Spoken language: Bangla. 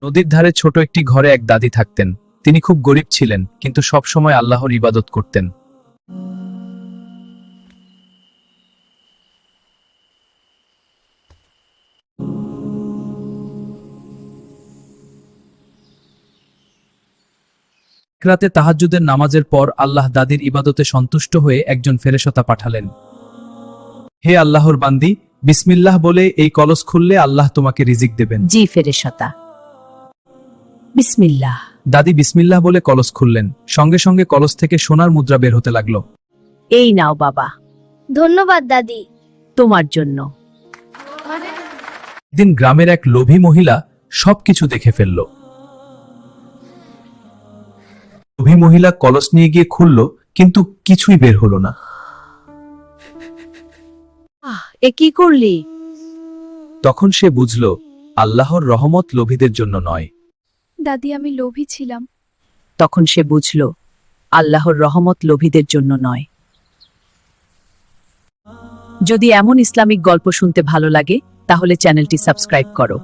নদীর ধারে ছোট একটি ঘরে এক দাদি থাকতেন। তিনি খুব গরিব ছিলেন, কিন্তু সব সময় আল্লাহর ইবাদত করতেন। এক রাতে তাহাজ্জুদের নামাজের পর আল্লাহ দাদির ইবাদতে সন্তুষ্ট হয়ে একজন ফেরেশতা পাঠালেন। হে আল্লাহর বান্দি, বিসমিল্লাহ বলে এই কলস খুললে আল্লাহ তোমাকে রিজিক দেবেন। জি ফেরেশতা, বিসমিল্লাহ। দাদি বিসমিল্লাহ বলে কলস খুললেন। সঙ্গে সঙ্গে কলস থেকে সোনার মুদ্রা বের হতে লাগলো। এই নাও বাবা, ধন্যবাদ দাদি। তোমার জন্য। একদিন গ্রামের এক লোভী মহিলা সবকিছু দেখে ফেলল। লোভী মহিলা কলস নিয়ে গিয়ে খুলল, কিন্তু কিছুই বের হলো না। এ কি করলি? তখন সে বুঝল, আল্লাহর রহমত লোভীদের জন্য নয়। দাদি, আমি লোভী ছিলাম। তখন সে বুঝল, আল্লাহর রহমত লোভীদের জন্য নয়। যদি এমন ইসলামিক গল্প শুনতে ভালো লাগে, তাহলে চ্যানেলটি সাবস্ক্রাইব করো।